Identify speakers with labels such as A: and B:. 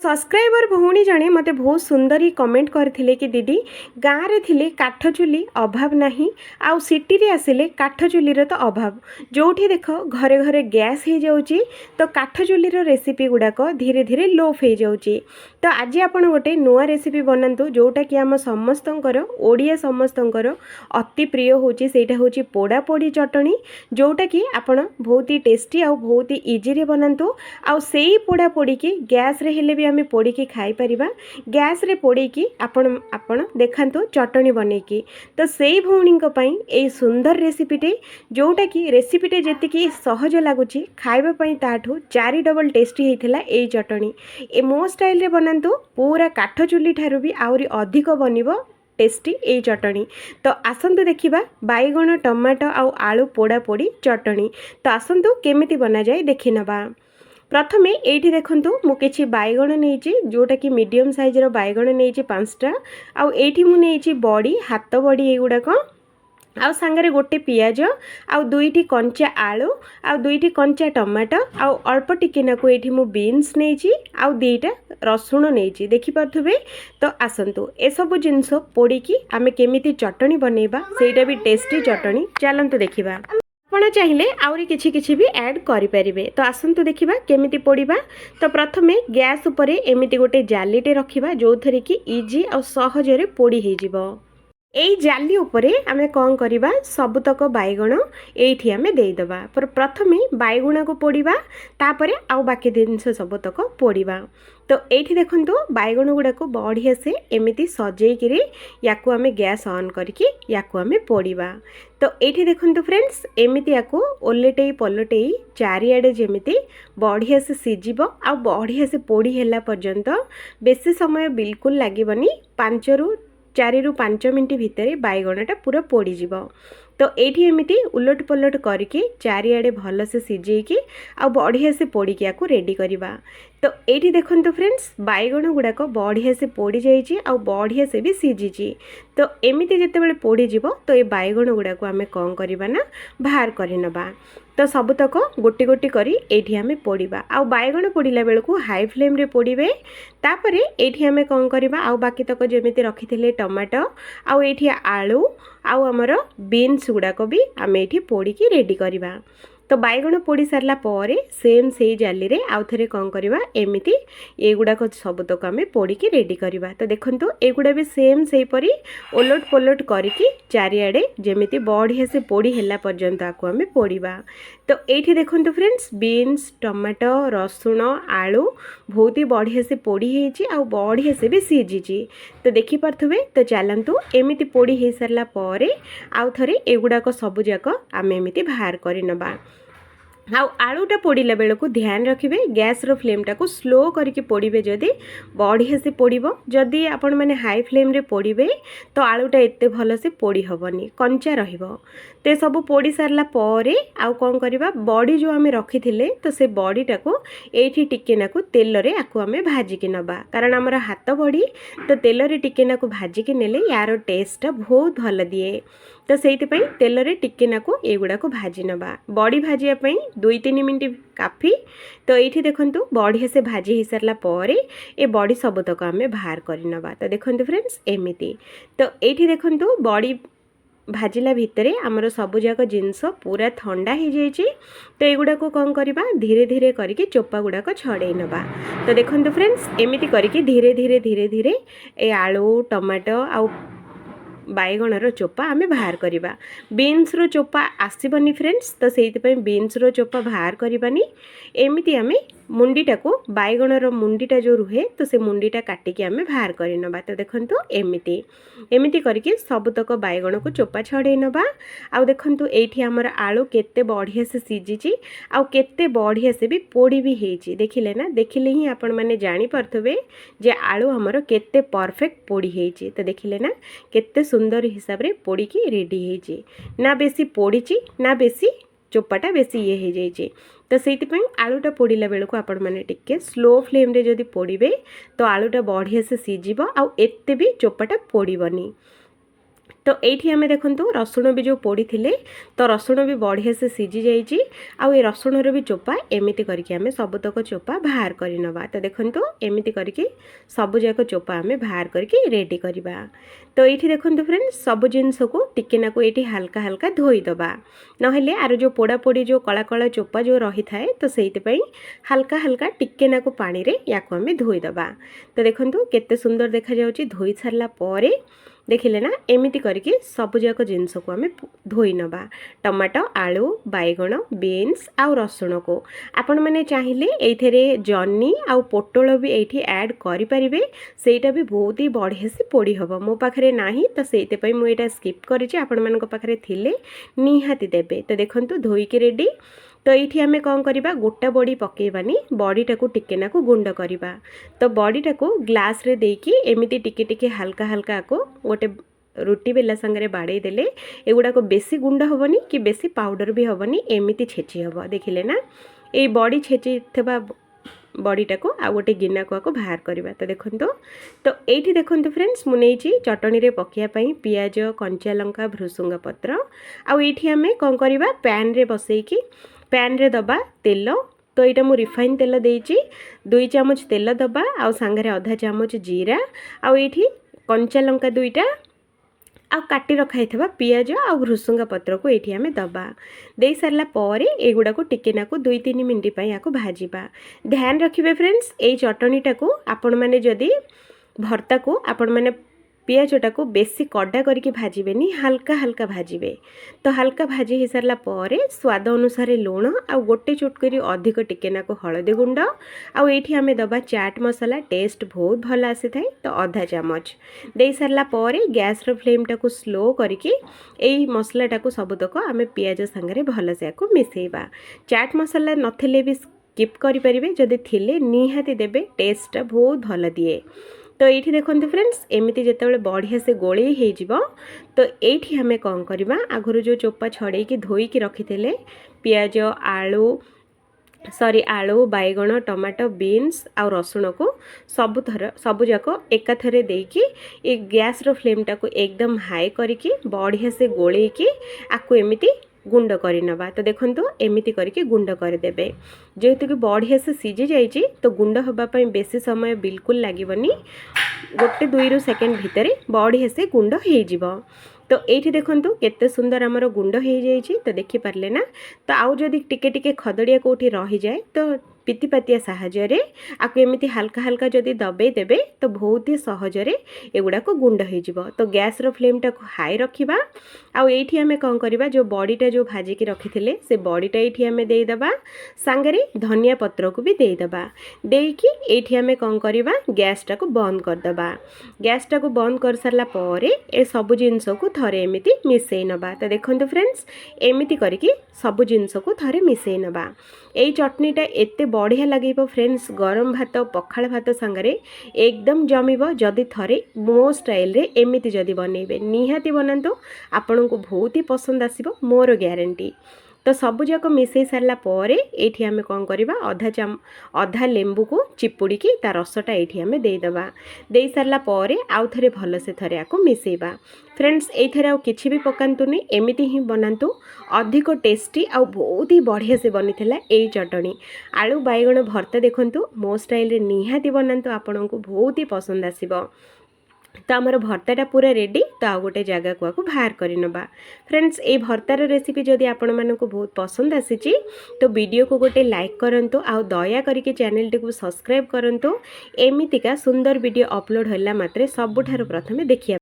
A: Subscriber भौणी जड़े मते बहुत सुंदर ही कमेंट करथिले कि दीदी गाँव रे थिले काठ चुली अभाव नहीं आउ सिटी रे आसिले काठ चुलीर तो अभाव जोठी देख घरे घरे गैस हो जाउची तो काठ चुलीर रेसिपी गुड़ाक धीरे धीरे लोप हो जाउची। तो आज आपण गोटे नुआ रेसिपी बनातु जोटा कि आम समस्तंकर ओडिया समस्तंकर अति प्रिय होची सेटा होची पोड़ा पोड़ी चटनी जोटा कि आपण बहुत ही टेस्टी आउ बहुत ही इजी रे बनातु आउ सेही पोड़ा पोड़ी की गैस रे हेले भी आम पोड़ी खाई परिबा गैस रे पोड़ी की आपण आपण देखांतु चटनी बनेकी। तो सेही भौणी पई ए सुंदर रेसिपीटे जोटा कि रेसिपीटे जेतिकी सहज लगुच खाइबा पई ताठू 4 डबल टेस्टी होइथिला ए चटनी ए मो स्टाइल रे बनातु पूरा काठ चुली ठारू भी आउरी अधिक बनिबो टेस्टी ए चटनी। तो आसंतु देखिबा बाइगण टमाटो आउ आलू पोड़ा पोड़ी चटनी। तो आसंतु केमिति बना जाए देखि नबा। प्रथमे एठी देखंतु मु किछि बाइगण नेइछि जोटा कि मीडियम साइज रो बाइगण नेइछि 5टा आउ एठी मु नेइछि बड़ी हाथ बड़ी एगुडा को आउ सांगरे गोटे पियाज आउ दुईटी कंचा आलू आउ दुईटी कंचा टमाटो आउ अल्प टिके नाकु एठी मु बीन्स नेइछि आउ दीटा रसुण नेइछि देखि पारथुबे। तो आसंतु ए सब जिंस पोड़ी की आमे केमिति चटनी बनेबा सेटा भी टेस्टी चटनी चलंतु देखिबा। आपण चाहिए आउरी किछि किछि भी ऐड करि परिबे। तो आसंतु देखिबा केमिति पोड़ीबा। तो प्रथमे गैस उपरे एमिति गोटे जालीटे रखिबा जो थरे कि इजी और सहजरे पोड़ी हे जिवो। एई जाली उपरे आमे कौन करिबा सबुतक बाइगण एठी आमे देई दबा पर प्रथमे बाइगण को पोड़ीबा तापरे आउ बाकी जिनस सबुतक पोड़ीबा। तो एठी देखंतु बाइगण गुडा को बढ़िया से एमिति सजेई किरी याकू आमे गैस ऑन करके याकू आमे पोड़ीबा। तो एठी देखंतु फ्रेंड्स एमिति याकू ओलेटेई पलटेई चारिआडे जेमिति बढ़िया से सिजिबो आ बढ़िया से पोड़ी हेला पर्यंत बेसी समय बिल्कुल लागिबनी 4 रु 5 मिनट भितर बाइगणटा पूरा पोड़ी जीवो। तो एठी एमिति उलट पलट करके चारिआडे भल से सिजेकी आ बढ़िया से पोड़ी याकू रेडी करिबा। तो एठी देखंतु फ्रेंड्स बाइगण गुड़ाक बढ़िया से पोड़ी जाइए आ बढ़िया से भी सिझी। तो एमिति जेतेबेले पोड़ी जीवो तो ये बाइगण गुड़ाक आमे कौन करिबा ना बाहर करि नबा। तो सबुतक गोटी गोटी करी एठी आमे पोड़ीबा आ बाइगण पोड़ीला बेलकू हाई फ्लेम रे पोड़ीबे। तापरे एठी आमे कौन करिबा आ बाकी तक जेमिति रखिथिले टमाटो आ एठी आलू आउ हमर बीन्स गुड़ाक भी आमे एठी पोड़ी की रेडी करिबा। तो बाइगण पोड़ी सारला परे सेम से जाली रे आउ थरे कौन करिबा एमिति एगुड़ाक सबुतक आमे पोड़ी की रेडी करिबा। तो देखंतु एगुड़ा भी सेम से परी ओलट पलट करिकी चारिआडे जेमिति बढ़िया से पोड़ी हेला पर्यंत आकु आमे पोड़ीबा। तो एठी देखंतु फ्रेंड्स बीन्स टमाटो रसुण आलू बहुत ही बढ़िया से पोड़ी हेछि आ बढ़िया से भी सिझिछि। तो देखि पारथुबे। तो चलंतु एमिति पोड़ी हे सारला परे आउ थरे एगुड़ाक सबु जाक आमे एमिति बाहर करि नबा। आउ आलूटा पोड़ीला बेलू ध्यान रखिए गैस रो फ्लेम टाको स्लो करके पोड़े जदि बढ़िया से पोड़ब जदि आपण मैंने हाई फ्लेम रे पोड़े तो आलूटा एते भल से पोड़ी हेनी कंचा रहिबो। तो सब पोड़ी सारला परे आउ कौन करवा बड़ी जो आमे रखी थिले तो से बड़ीटा को एठी टिके नाकू तेल रे आकू आमे भाजिकी नबा कारण आमर हाथ बड़ी तो तेल रे टिके नाकू भाजिकी नेले यार टेस्टा बहुत भल दिए। तो से तेल रे टिके नाकू एगुड़ा को भाजी नबा बड़ी भाजियापाई 2-3 मिनट काफी। तो ये देखंतु बढ़िया से भाजी हो सारला परे ए बड़ी सबुतक आमे बाहर करि नबा। तो देखंतु फ्रेंड्स एमिति। तो ये देखंतु बड़ी भाजिला भितरे आमर सबुजाक जिनस पूरा ठंडा हो जाइए। तो एगुड़ा को कौन करवा धीरे धीरे करके चोपा गुड़ाक छड़े नबा। तो देखंतु फ्रेंड्स एमिति करके धीरे धीरे धीरे धीरे ए आलू टमाटो आउ बाइगणर चोपा आमे बाहर करवा। बीन्स रो चोपा आसबनी फ्रेंड्स तो से बीन्स रो चोपा बाहर करवानी एमिति आमे मुंडीटा को बाइगणर मुंडीटा जो रुहे तो से मुंडीटा काटिकी आमे बाहर कर नबा। तो देखंतु एमिति एमिति करके सबुतक बाइगण को चोपा छड़े नबा। आउ देखंतु एठी हमर आलू केते बढ़िया से सिझिची आउ केते बढ़िया से भी पोड़ी भी हेची देखिले ना देखिले ही आपण माने जानि पारथबे जे आलू हमर केते परफेक्ट पोड़ी हेची। तो देखिले ना केते सुंदर हिसाब रे पोड़ी की रेडी हेची ना बेसी पोड़ीची ना बेसी चोपाटा बेसी ये हो जाइए। तो से आलूटा पोड़ला बेलू आपण मैंने टिके स्लो फ्लेम रे जदि पोड़े तो आलूटा बढ़िया से सिझिबो आउ एते भी चोपाटा पोड़बनी। तो ये आम देखूँ रसुण भी जो पोड़ी थे तो रसुण भी बढ़िया से सीझी जाइए आउ ये रसुणर भी चोपा एमती करके आम सबुतक चोपा बाहर करनवा। तो देखूँ एमती करके सबुजाक चोपा आम बाहर करके रेडी करवा। तो ये देखूँ फ्रेंड्स सब जिनस को टिकेनाकू ये हल्का हल्का धोईदबा नहेले आर जो पोड़ा पोड़ी जो कला कला चोपा जो रही थाए तो से हल्का हल्का टिकेनाकू पानी रे याको आम धोईदबा। तो देखूँ केते सुंदर देखा जाउची धोई सारला परे देखिले ना एमिति करके सबुजाक जिनस को आम धोई नबा। टमाटो आलू बैगण बीन्स आउ रसुण को आपण मैंने चाहिए ये जन्नी आउ पोटल भी ये ऐड करें सेटा भी बहुत ही बढ़िया से पोड़ी हम मो पाखे ना तो से मुझे स्किप कर निहाती देबे। तो देखो धोईकी रेडी। तो ये आम कौन करवा गोटा बड़ी पकेबानी बड़ीटा को टिके नाकू गुंड करवा। तो बड़ीटा को ग्लास रे देकी एमिति टिके टिके हल्का हल्का को गोटे रुटी बेला संगे बाड़े देले एगुड़ा को बेसी गुंड हेनी कि बेसी पाउडर भी हेनी एमिति छेची हम। देखिले ना ये बड़ी छेची थेबा बड़ीटा को आ गोटे गिना को बाहर करवा। तो देखो तो ये देखो फ्रेंड्स मुझे चटनी रे पकाइवाई पियाज कंचा लंका भृसुंगा पत्र आउ ये आम कौन करवा पैन रे बसैकी पैन रे दबा तेल। तो यहाँ मुझे रिफाइन तेल देइची 2 चामच तेल दबा आउ सांगरे आधा चामच जीरा आउ ये कंचा लंका 2टा आ काटी रखाई पियाज आ भृसुंगा पत्र को ये आम दबा दे सारा पर एगुड़ा को टिके नाकू 2-3 मिनट या भाजवा। ध्यान रखिए फ्रेंड्स ये चटनीटा को आपण मैंने जदि भर्ता को आपण मैंने पियाजटा को बेसी कड़ा करके भाजबेनी हल्का हल्का भाजबे। तो हल्का भाजी हो सारा पर स्वाद अनुसार लुण आ गोटे चुटकी अधिक टिके नाकू हलदी गुंड आउ ये आम दबा चाट मसला टेस्ट बहुत भल आसी थाए तो आधा चामच दे सारा पर गैस रो फ्लेमटा को स्लो करके यही मसलाटा को सबुतक आम पियाज सांगे भलसे को मिसेइबा। चाट मसला नथिले भी स्किप करें जदि थिले निहाती देबे टेस्टटा बहुत भल दिए। तो ये देखो फ्रेंड्स एमती जिते बढ़िया से गोले हो तो ये आम कौन करवा आगुरी जो चोपा छड़े धोईकी रखी थे पियाज आलू बैगण टमाटो बीन्स आउ रसुण को सबुजाक एकाथरे देकी ये गैस रो फ्लेमटा को एकदम हाई करके बढ़िया से गोलेकी आपको एमती गुंड करनवा। तो देखो एमती करके गुंड करदेवे जेहेतु कि बढ़िया से सीझी जाइए तो गुंड होगापाई बेसी समय बिल्कुल लगभग 1-2 सेकेंड भितर बढ़िया से गुंड हो। तो ये देखो केते सुंदर आमर गुंड हो जाइए। तो देखिपारे ना तो आउ जदि टिके टिके खदड़िया कौटी रही जाए तो पितिपातिया साहाय्य आपको एमती हल्का हल्का जदि दबे देबे तो बहुत ही सहजरे एगुड़ा को गुंड हो। तो गैस रो फ्लेमटा को हाई रखिबा आउ ये आम कौन करवा जो बड़ीटा जो भाजिकी रखी थे से बड़ीटा ये आम देदेबा सांगरे धनिया पत्र को भी देदेबा देकी ये आम कौन करवा गैसटा को बंद करदबा। गैसटा को बंद कर सारा पर ए सबु जिनस को थरे एमती मिसई नबा। तो देखो फ्रेंड्स एमती करके सबु जिनस को थरे मिसई नबा। यही चटनीटा एते बढ़िया लगे फ्रेंड्स गरम भात पखाल भात सांगरे एकदम जमीब जदि थरे मो स्टाइल रे एमती जदि बनइबे निहाती बनातु आपण को बहुत ही पसंद आसीबो मोर ग्यारंटी। तो सबुजाक मिसई सारा पर ये आम कौन करवा अधा लेंबू को चिपुड़ी की ता रसटा ये आम देदेबा दे सारा पर आउ थे भल से थे आपको मिसेइबा। फ्रेंड्स ये आउ किछि भी पकातुनी एमती ही बनातु अधिक टेस्टी आउ बहुत ही बढ़िया से बनी यही चटनी आलू बैगण भर्ता देखंतु मो स्टाइल रे निहाती बनातु आपण को बहुत ही पसंद आसीबो। तो आमर भर्ताटा पूरा रेडी। तो आ गोटे जगह को बाहर करनबा। फ्रेंड्स ये भर्तार रेसिपी जदि आपण मानकु बहुत पसंद आसीची तो वीडियो को गोटे लाइक करंतु आ दया करके चैनल टी को सब्सक्राइब करंतु एमितिका सुंदर वीडियो अपलोड होला मात्रे सबुठारु प्रथमे देखिया।